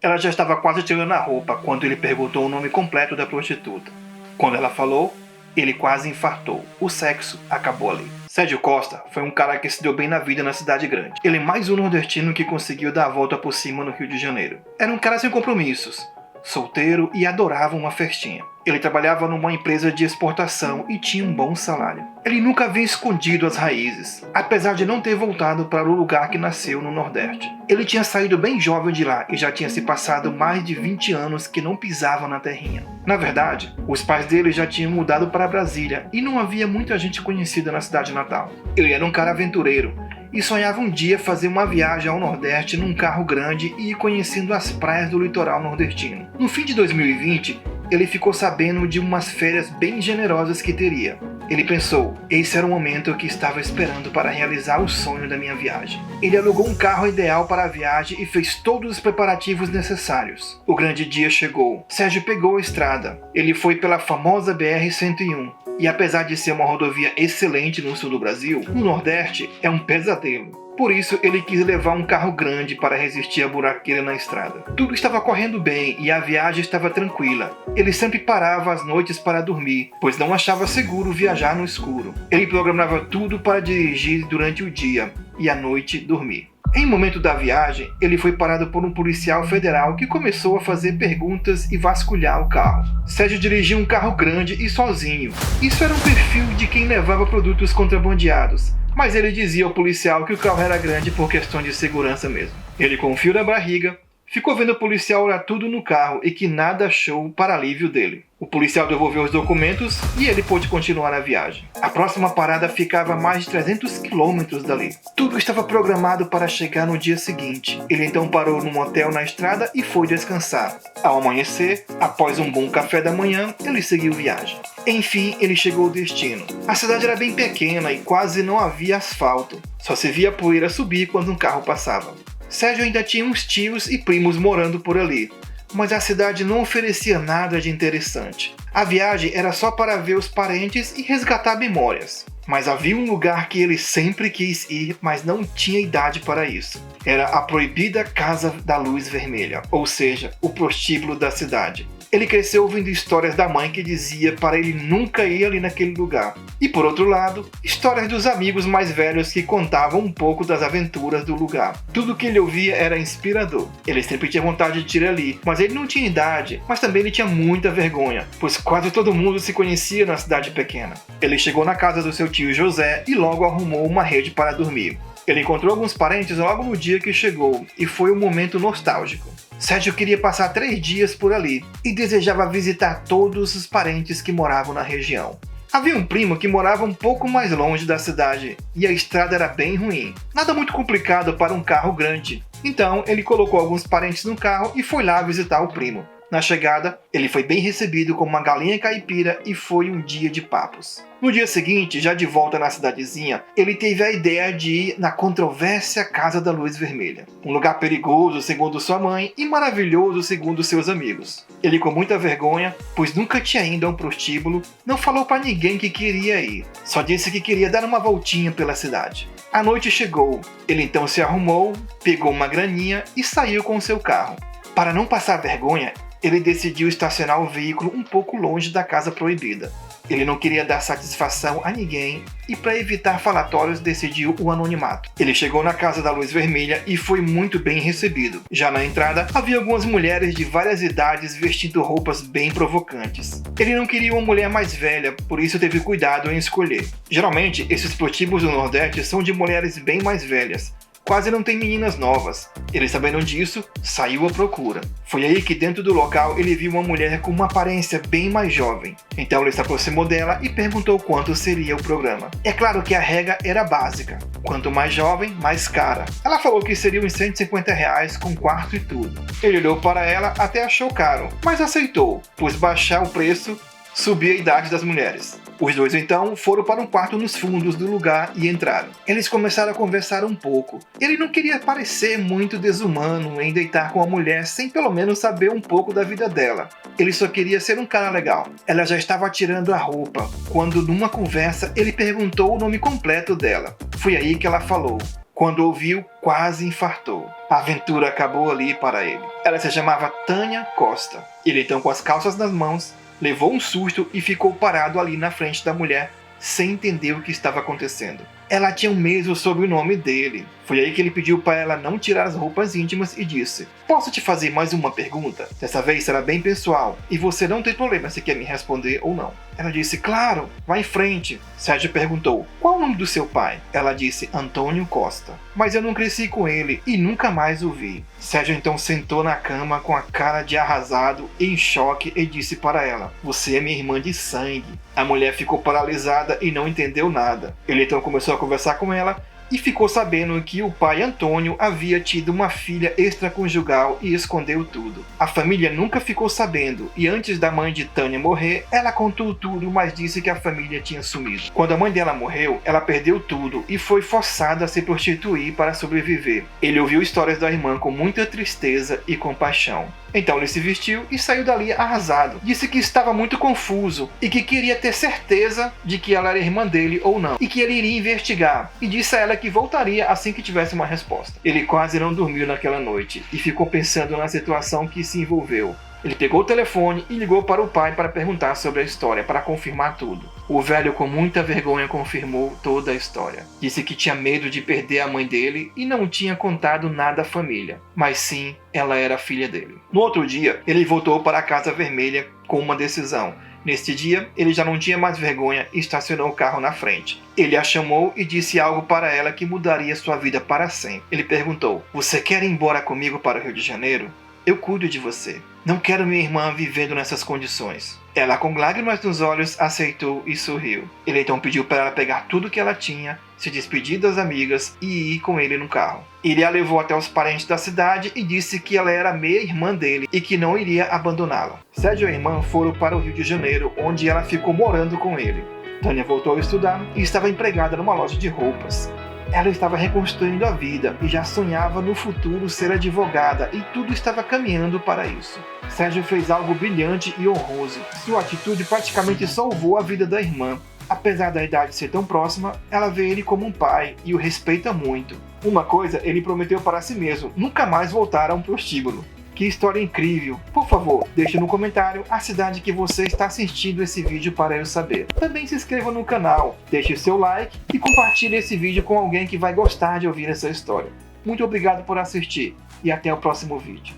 Ela já estava quase tirando a roupa quando ele perguntou o nome completo da prostituta. Quando ela falou, ele quase infartou. O sexo acabou ali. Sérgio Costa foi um cara que se deu bem na vida na cidade grande. Ele é mais um nordestino que conseguiu dar a volta por cima no Rio de Janeiro. Era um cara sem compromissos, solteiro e adorava uma festinha. Ele trabalhava numa empresa de exportação e tinha um bom salário. Ele nunca havia escondido as raízes, apesar de não ter voltado para o lugar que nasceu no Nordeste. Ele tinha saído bem jovem de lá e já tinha se passado mais de 20 anos que não pisava na terrinha. Na verdade, os pais dele já tinham mudado para Brasília e não havia muita gente conhecida na cidade natal. Ele era um cara aventureiro e sonhava um dia fazer uma viagem ao Nordeste num carro grande e ir conhecendo as praias do litoral nordestino. No fim de 2020, ele ficou sabendo de umas férias bem generosas que teria. Ele pensou, esse era o momento que estava esperando para realizar o sonho da minha viagem. Ele alugou um carro ideal para a viagem e fez todos os preparativos necessários. O grande dia chegou. Sérgio pegou a estrada. Ele foi pela famosa BR-101. E apesar de ser uma rodovia excelente no sul do Brasil, no Nordeste é um pesadelo. Por isso, ele quis levar um carro grande para resistir à buraqueira na estrada. Tudo estava correndo bem e a viagem estava tranquila. Ele sempre parava às noites para dormir, pois não achava seguro viajar no escuro. Ele programava tudo para dirigir durante o dia e à noite dormir. Em um momento da viagem, ele foi parado por um policial federal que começou a fazer perguntas e vasculhar o carro. Sérgio dirigia um carro grande e sozinho. Isso era um perfil de quem levava produtos contrabandeados. Mas ele dizia ao policial que o carro era grande por questão de segurança mesmo. Ele, com um fio na barriga, ficou vendo o policial olhar tudo no carro e que nada achou para alívio dele. O policial devolveu os documentos e ele pôde continuar a viagem. A próxima parada ficava a mais de 300 quilômetros dali. Tudo estava programado para chegar no dia seguinte. Ele então parou num hotel na estrada e foi descansar. Ao amanhecer, após um bom café da manhã, ele seguiu viagem. Enfim, ele chegou ao destino. A cidade era bem pequena e quase não havia asfalto. Só se via poeira subir quando um carro passava. Sérgio ainda tinha uns tios e primos morando por ali, mas a cidade não oferecia nada de interessante. A viagem era só para ver os parentes e resgatar memórias. Mas havia um lugar que ele sempre quis ir, mas não tinha idade para isso. Era a proibida Casa da Luz Vermelha, ou seja, o prostíbulo da cidade. Ele cresceu ouvindo histórias da mãe que dizia para ele nunca ir ali naquele lugar. E por outro lado, histórias dos amigos mais velhos que contavam um pouco das aventuras do lugar. Tudo que ele ouvia era inspirador. Ele sempre tinha vontade de ir ali, mas ele não tinha idade, mas também ele tinha muita vergonha, pois quase todo mundo se conhecia na cidade pequena. Ele chegou na casa do seu tio José e logo arrumou uma rede para dormir. Ele encontrou alguns parentes logo no dia que chegou e foi um momento nostálgico. Sérgio queria passar 3 dias por ali e desejava visitar todos os parentes que moravam na região. Havia um primo que morava um pouco mais longe da cidade e a estrada era bem ruim. Nada muito complicado para um carro grande. Então ele colocou alguns parentes no carro e foi lá visitar o primo. Na chegada, ele foi bem recebido como uma galinha caipira e foi um dia de papos. No dia seguinte, já de volta na cidadezinha, ele teve a ideia de ir na controvérsia Casa da Luz Vermelha. Um lugar perigoso, segundo sua mãe, e maravilhoso, segundo seus amigos. Ele, com muita vergonha, pois nunca tinha ido a um prostíbulo, não falou para ninguém que queria ir. Só disse que queria dar uma voltinha pela cidade. A noite chegou. Ele então se arrumou, pegou uma graninha e saiu com seu carro. Para não passar vergonha, ele decidiu estacionar o veículo um pouco longe da casa proibida. Ele não queria dar satisfação a ninguém e, para evitar falatórios, decidiu o anonimato. Ele chegou na Casa da Luz Vermelha e foi muito bem recebido. Já na entrada, havia algumas mulheres de várias idades vestindo roupas bem provocantes. Ele não queria uma mulher mais velha, por isso teve cuidado em escolher. Geralmente, esses prostíbulos do Nordeste são de mulheres bem mais velhas. Quase não tem meninas novas. Ele, sabendo disso, saiu à procura. Foi aí que dentro do local ele viu uma mulher com uma aparência bem mais jovem. Então ele se aproximou dela e perguntou quanto seria o programa. É claro que a regra era básica. Quanto mais jovem, mais cara. Ela falou que seria uns R$150 com quarto e tudo. Ele olhou para ela, até achou caro, mas aceitou, pois baixar o preço subia a idade das mulheres. Os dois então foram para um quarto nos fundos do lugar e entraram. Eles começaram a conversar um pouco. Ele não queria parecer muito desumano em deitar com a mulher sem pelo menos saber um pouco da vida dela. Ele só queria ser um cara legal. Ela já estava tirando a roupa, quando numa conversa ele perguntou o nome completo dela. Foi aí que ela falou: Quando ouviu, quase infartou. A aventura acabou ali para ele. Ela se chamava Tânia Costa. Ele então, com as calças nas mãos, levou um susto e ficou parado ali na frente da mulher, sem entender o que estava acontecendo. Ela tinha um mesmo sobrenome dele. Foi aí que ele pediu para ela não tirar as roupas íntimas e disse: "Posso te fazer mais uma pergunta? Dessa vez será bem pessoal e você não tem problema se quer me responder ou não." Ela disse: "Claro, vá em frente." Sérgio perguntou: "Qual o nome do seu pai?" Ela disse: "Antônio Costa. Mas eu não cresci com ele e nunca mais o vi." Sérgio então sentou na cama com a cara de arrasado, em choque, e disse para ela: "Você é minha irmã de sangue." A mulher ficou paralisada e não entendeu nada. Ele então começou a conversar com ela e ficou sabendo que o pai Antônio havia tido uma filha extraconjugal e escondeu tudo. A família nunca ficou sabendo e antes da mãe de Tânia morrer, ela contou tudo, mas disse que a família tinha sumido. Quando a mãe dela morreu, ela perdeu tudo e foi forçada a se prostituir para sobreviver. Ele ouviu histórias da irmã com muita tristeza e compaixão. Então ele se vestiu e saiu dali arrasado. Disse que estava muito confuso e que queria ter certeza de que ela era irmã dele ou não, e que ele iria investigar, e disse a ela que voltaria assim que tivesse uma resposta. Ele quase não dormiu naquela noite e ficou pensando na situação que se envolveu. Ele pegou o telefone e ligou para o pai para perguntar sobre a história, para confirmar tudo. O velho, com muita vergonha, confirmou toda a história. Disse que tinha medo de perder a mãe dele e não tinha contado nada à família, mas sim, ela era a filha dele. No outro dia, ele voltou para a Casa Vermelha com uma decisão. Neste dia, ele já não tinha mais vergonha e estacionou o carro na frente. Ele a chamou e disse algo para ela que mudaria sua vida para sempre. Ele perguntou: "Você quer ir embora comigo para o Rio de Janeiro? Eu cuido de você. Não quero minha irmã vivendo nessas condições." Ela, com lágrimas nos olhos, aceitou e sorriu. Ele então pediu para ela pegar tudo que ela tinha, se despedir das amigas e ir com ele no carro. Ele a levou até os parentes da cidade e disse que ela era meia-irmã dele e que não iria abandoná-la. Sérgio e a irmã foram para o Rio de Janeiro, onde ela ficou morando com ele. Tânia voltou a estudar e estava empregada numa loja de roupas. Ela estava reconstruindo a vida e já sonhava no futuro ser advogada e tudo estava caminhando para isso. Sérgio fez algo brilhante e honroso. Sua atitude praticamente salvou a vida da irmã. Apesar da idade ser tão próxima, ela vê ele como um pai e o respeita muito. Uma coisa ele prometeu para si mesmo: nunca mais voltar a um prostíbulo. Que história incrível! Por favor, deixe no comentário a cidade que você está assistindo esse vídeo para eu saber. Também se inscreva no canal, deixe seu like e compartilhe esse vídeo com alguém que vai gostar de ouvir essa história. Muito obrigado por assistir e até o próximo vídeo.